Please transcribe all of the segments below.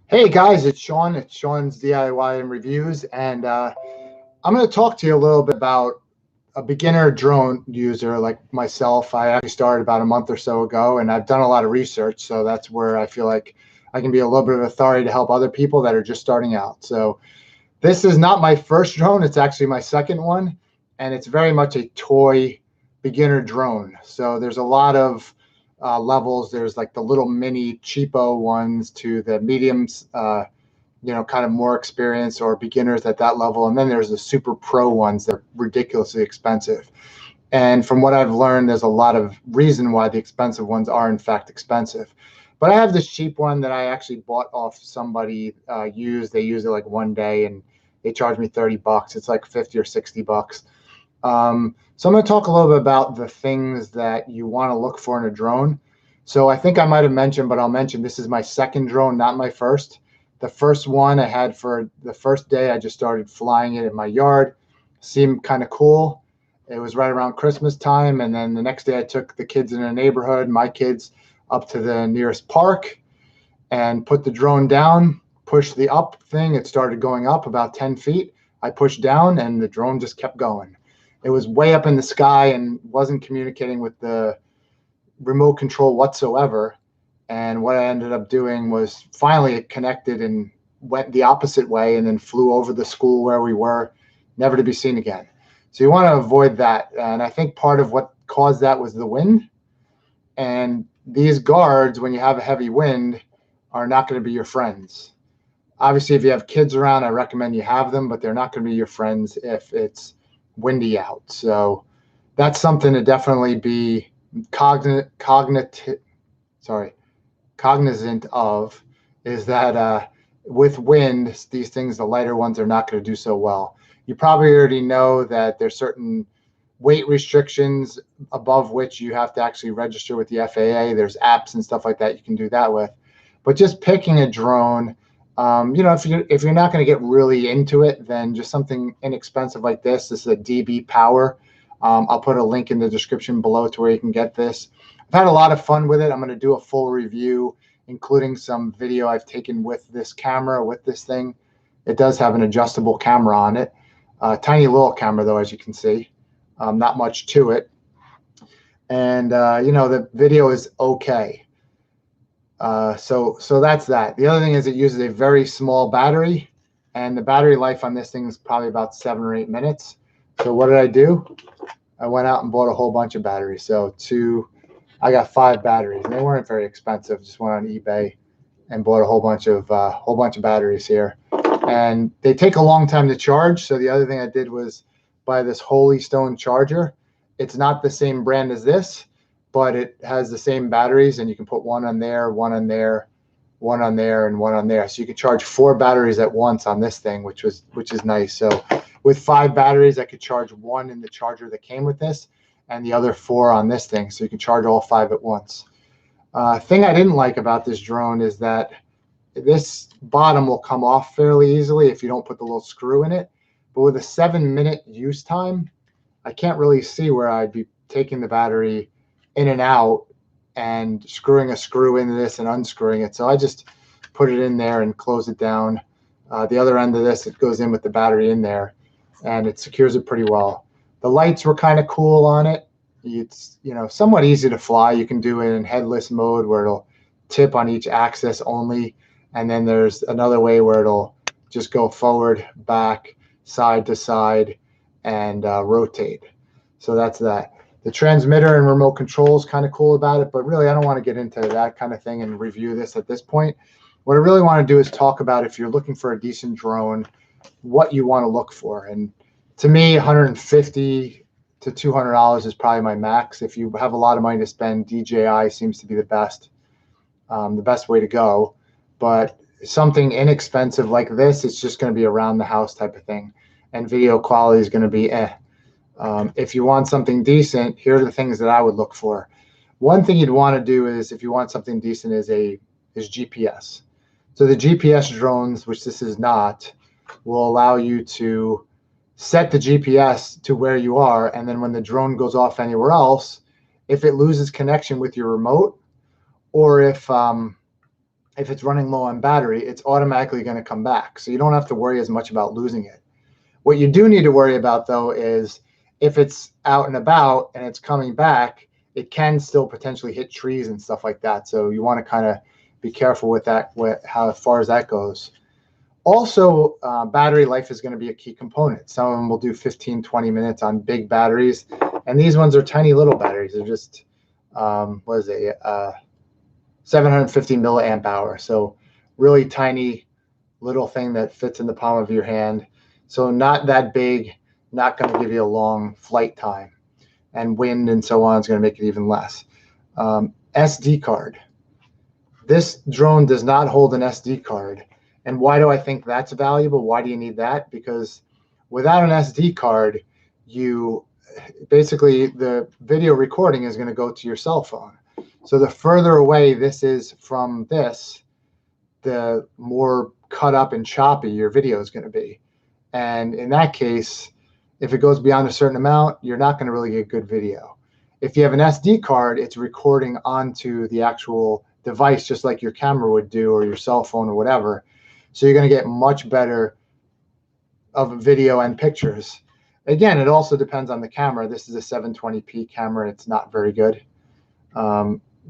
Hey guys, it's Sean. It's Sean's DIY and Reviews, and I'm going to talk to you a little bit about a beginner drone user like myself. I actually started about a month or so ago, and I've done a lot of research, so that's where I feel like I can be a little bit of authority to help other people that are just starting out. So this is not my first drone; it's actually my second one, and it's very much a toy beginner drone. So there's a lot of levels. There's like the little mini cheapo ones to the mediums, kind of more experienced or beginners at that level. And then there's the super pro ones that are ridiculously expensive. And from what I've learned, there's a lot of reason why the expensive ones are in fact expensive. But I have this cheap one that I actually bought off somebody used. They used it like one day and they charged me $30. It's like 50 or $60. So I'm going to talk a little bit about the things that you want to look for in a drone. So I think I might have mentioned, but I'll mention this is my second drone, not my first. The first one I had for the first day, I just started flying it in my yard. Seemed kind of cool. It was right around Christmas time. And then the next day I took the kids in the neighborhood, my kids, up to the nearest park and put the drone down, pushed the up thing. It started going up about 10 feet. I pushed down and the drone just kept going. It was way up in the sky and wasn't communicating with the remote control whatsoever. And what I ended up doing was finally it connected and went the opposite way and then flew over the school where we were, never to be seen again. So you want to avoid that. And I think part of what caused that was the wind. And these guards, when you have a heavy wind, are not going to be your friends. Obviously, if you have kids around, I recommend you have them, but they're not going to be your friends if it's windy out. So that's something to definitely be cognizant of, is that with wind, these things, the lighter ones, are not going to do so well. You probably already know that there's certain weight restrictions above which you have to actually register with the FAA. There's apps and stuff like that you can do that with. But just picking a drone, if you're not going to get really into it, then just something inexpensive like this. This is a DB Power. I'll put a link in the description below to where you can get this. I've had a lot of fun with it. I'm going to do a full review, including some video I've taken with this camera, with this thing. It does have an adjustable camera on it. Tiny little camera, though, as you can see. Not much to it. And, the video is okay. So that's that. The other thing is it uses a very small battery, and the battery life on this thing is probably about 7 or 8 minutes. So what did I do? I went out and bought a whole bunch of batteries. So I got 5 batteries, and they weren't very expensive. Just went on eBay and bought a whole bunch of batteries here, and they take a long time to charge. So the other thing I did was buy this Holy Stone charger. It's not the same brand as this, but it has the same batteries, and you can put one on there, one on there, one on there, and one on there. So you can charge 4 batteries at once on this thing, which is nice. So with 5 batteries, I could charge 1 in the charger that came with this, and the other 4 on this thing. So you can charge all 5 at once. Thing I didn't like about this drone is that this bottom will come off fairly easily if you don't put the little screw in it. But with a 7-minute use time, I can't really see where I'd be taking the battery in and out and screwing a screw into this and unscrewing it. So I just put it in there and close it down. The other end of this, it goes in with the battery in there, and it secures it pretty well. The lights were kind of cool on it. It's somewhat easy to fly. You can do it in headless mode where it'll tip on each axis only, and then there's another way where it'll just go forward, back, side to side, and rotate. So that's that. The transmitter and remote control is kind of cool about it, but really I don't want to get into that kind of thing and review this at this point. What I really want to do is talk about, if you're looking for a decent drone, what you want to look for. And to me, $150 to $200 is probably my max. If you have a lot of money to spend, DJI seems to be the best way to go. But something inexpensive like this, it's just going to be around the house type of thing, and video quality is going to be if you want something decent, here are the things that I would look for. One thing you'd want to do is, if you want something decent, is GPS. So the GPS drones, which this is not, will allow you to set the GPS to where you are, and then when the drone goes off anywhere else, if it loses connection with your remote, or if if it's running low on battery, it's automatically going to come back. So you don't have to worry as much about losing it. What you do need to worry about, though, is if it's out and about and it's coming back, it can still potentially hit trees and stuff like that. So you want to kind of be careful with that, with how far as that goes. Also, battery life is going to be a key component. Some of them will do 15, 20 minutes on big batteries. And these ones are tiny little batteries. They're just, 750 milliamp hour. So really tiny little thing that fits in the palm of your hand. So not that big, not going to give you a long flight time. And wind and so on is going to make it even less. SD card. This drone does not hold an SD card. And why do I think that's valuable? Why do you need that? Because without an SD card, you basically, the video recording is going to go to your cell phone. So the further away this is from this, the more cut up and choppy your video is going to be. And in that case, if it goes beyond a certain amount, you're not going to really get good video. If you have an SD card, it's recording onto the actual device, just like your camera would do, or your cell phone or whatever. So you're going to get much better of video and pictures. Again, it also depends on the camera. This is a 720p camera. It's not very good.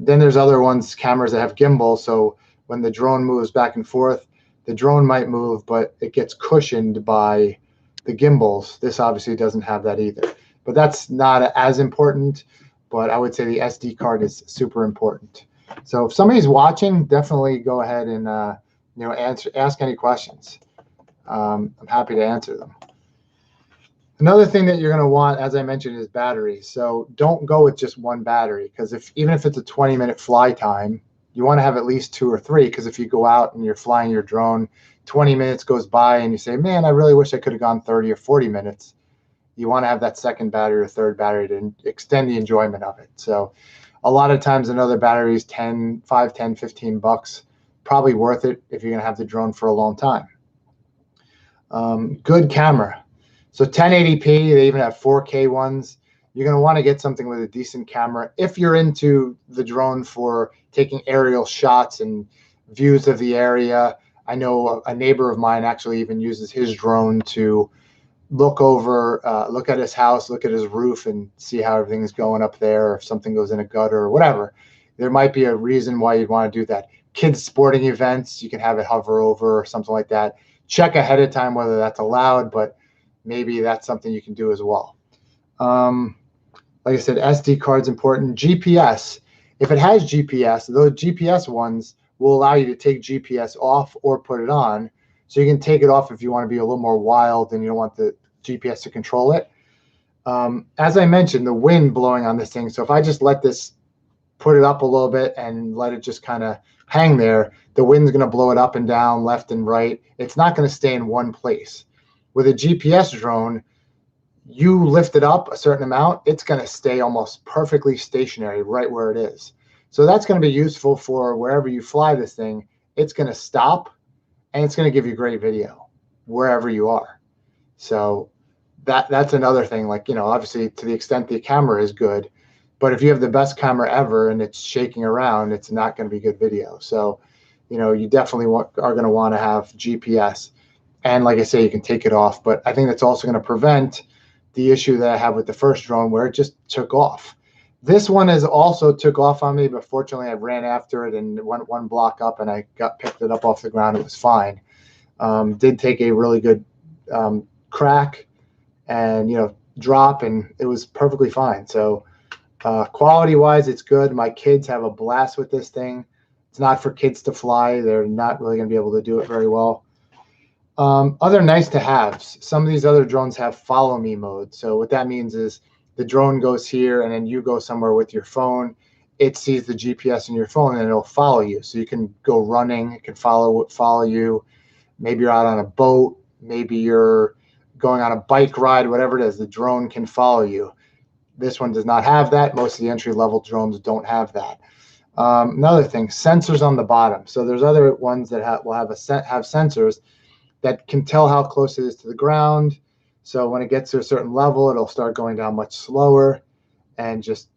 Then there's other ones, cameras that have gimbal. So when the drone moves back and forth, the drone might move, but it gets cushioned by the gimbals. This obviously doesn't have that either. But that's not as important. But I would say the SD card is super important. So if somebody's watching, definitely go ahead and ask any questions. I'm happy to answer them. Another thing that you're going to want, as I mentioned, is batteries. So don't go with just one battery, because even if it's a 20-minute fly time, you want to have at least 2 or 3, because if you go out and you're flying your drone, 20 minutes goes by and you say, man, I really wish I could have gone 30 or 40 minutes. You want to have that second battery or third battery to extend the enjoyment of it. So a lot of times another battery is $5, $10, $15, probably worth it if you're going to have the drone for a long time. Good camera. So 1080p, they even have 4K ones. You're going to want to get something with a decent camera if you're into the drone for taking aerial shots and views of the area. I know a neighbor of mine actually even uses his drone to look at his house, look at his roof, and see how everything's going up there, or if something goes in a gutter or whatever. There might be a reason why you'd want to do that. Kids sporting events, you can have it hover over or something like that. Check ahead of time whether that's allowed, but maybe that's something you can do as well. Like I said, SD card's important. GPS, if it has GPS, those GPS ones will allow you to take GPS off or put it on. So you can take it off if you want to be a little more wild and you don't want the GPS to control it. As I mentioned, the wind blowing on this thing. So if I just let this, put it up a little bit and let it just kind of hang there, the wind's going to blow it up and down, left and right. It's not going to stay in one place. With a GPS drone, you lift it up a certain amount, it's going to stay almost perfectly stationary right where it is. So that's going to be useful for wherever you fly this thing. It's going to stop and it's going to give you great video wherever you are. So that's another thing. Like, obviously to the extent the camera is good, but if you have the best camera ever and it's shaking around, it's not going to be good video. So, you definitely are going to want to have GPS. And like I say, you can take it off, but I think that's also going to prevent the issue that I have with the first drone where it just took off. This one has also took off on me, but fortunately I ran after it and went one block up and I picked it up off the ground. It was fine. Did take a really good crack and, drop, and it was perfectly fine. So quality wise, it's good. My kids have a blast with this thing. It's not for kids to fly. They're not really going to be able to do it very well. Other nice to haves. Some of these other drones have follow me mode. So what that means is the drone goes here and then you go somewhere with your phone. It sees the GPS in your phone and it'll follow you. So you can go running. It can follow you. Maybe you're out on a boat. Maybe you're going on a bike ride, whatever it is. The drone can follow you. This one does not have that. Most of the entry-level drones don't have that. Another thing, sensors on the bottom. So there's other ones that will have sensors that can tell how close it is to the ground. So when it gets to a certain level, it'll start going down much slower and just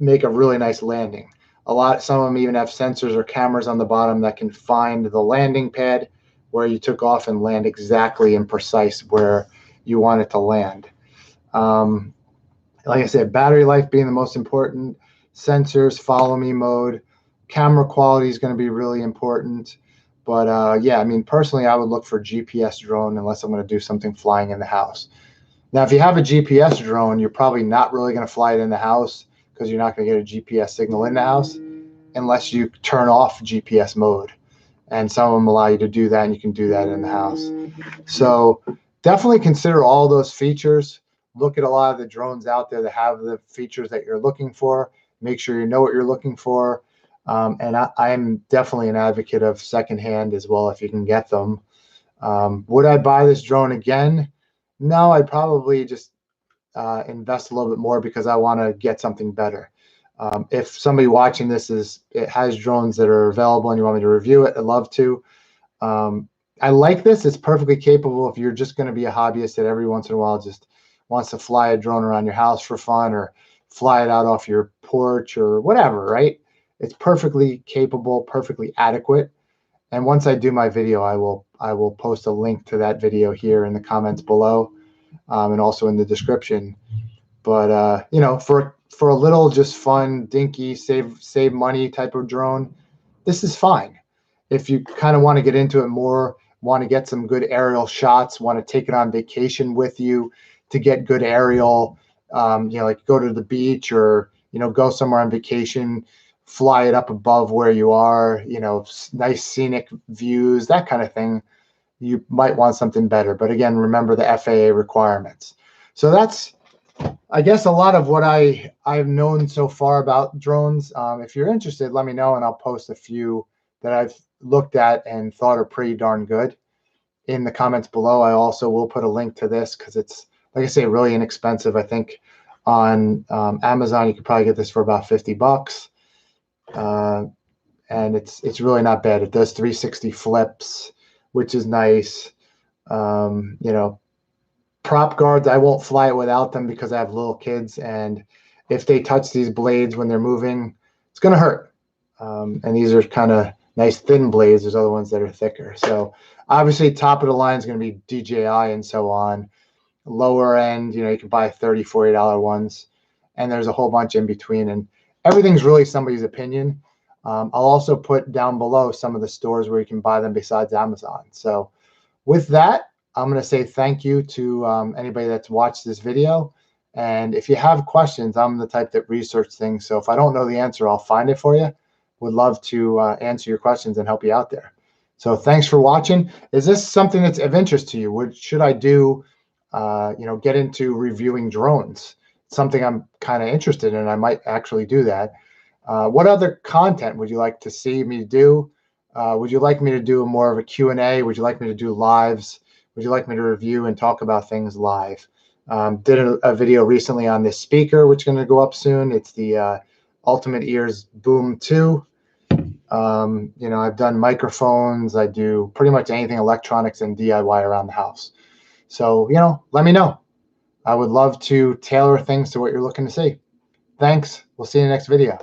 make a really nice landing. Some of them even have sensors or cameras on the bottom that can find the landing pad where you took off and land exactly and precise where you want it to land. Like I said, battery life being the most important, sensors, follow me mode, camera quality is going to be really important. But yeah, I mean, personally, I would look for GPS drone unless I'm going to do something flying in the house. Now, if you have a GPS drone, you're probably not really going to fly it in the house because you're not going to get a GPS signal in the house unless you turn off GPS mode. And some of them allow you to do that, and you can do that in the house. So definitely consider all those features. Look at a lot of the drones out there that have the features that you're looking for. Make sure you know what you're looking for. And I'm definitely an advocate of secondhand as well if you can get them. Would I buy this drone again? No, I'd probably just invest a little bit more because I want to get something better. If somebody watching this has drones that are available and you want me to review it, I'd love to. I like this. It's perfectly capable if you're just going to be a hobbyist that every once in a while just wants to fly a drone around your house for fun or fly it out off your porch or whatever, right? It's perfectly capable, perfectly adequate. And once I do my video, I will post a link to that video here in the comments below, and also in the description. But you know, for a little just fun, dinky, save money type of drone, this is fine. If you kind of want to get into it more, want to get some good aerial shots, want to take it on vacation with you to get good aerial, you know, like go to the beach or, you know, go somewhere on vacation, fly it up above where you are, you know, nice scenic views, that kind of thing, you might want something better. But again, remember the FAA requirements. So that's, I guess, a lot of what I've known so far about drones. If you're interested, let me know, and I'll post a few that I've looked at and thought are pretty darn good in the comments below. I also will put a link to this because it's, like I say, really inexpensive. I think on Amazon you could probably get this for about $50, and it's really not bad. It does 360 flips, which is nice. You know, prop guards, I won't fly it without them because I have little kids, and if they touch these blades when they're moving, it's going to hurt. And these are kind of nice thin blades. There's other ones that are thicker. So obviously top of the line is going to be DJI and so on. Lower end, you know, you can buy $30, $40 ones, and there's a whole bunch in between, and everything's really somebody's opinion. I'll also put down below some of the stores where you can buy them besides Amazon. So with that, I'm going to say thank you to anybody that's watched this video. And if you have questions, I'm the type that research things. So if I don't know the answer, I'll find it for you. Would love to answer your questions and help you out there. So thanks for watching. Is this something that's of interest to you? Should I do, you know, get into reviewing drones? It's something I'm kind of interested in. I might actually do that. What other content would you like to see me do? Would you like me to do more of a Q&A? Would you like me to do lives? Would you like me to review and talk about things live? Did a video recently on this speaker, which is going to go up soon. It's the Ultimate Ears Boom 2. You know, I've done microphones. I do pretty much anything electronics and DIY around the house. So, you know, let me know. I would love to tailor things to what you're looking to see. Thanks. We'll see you in the next video.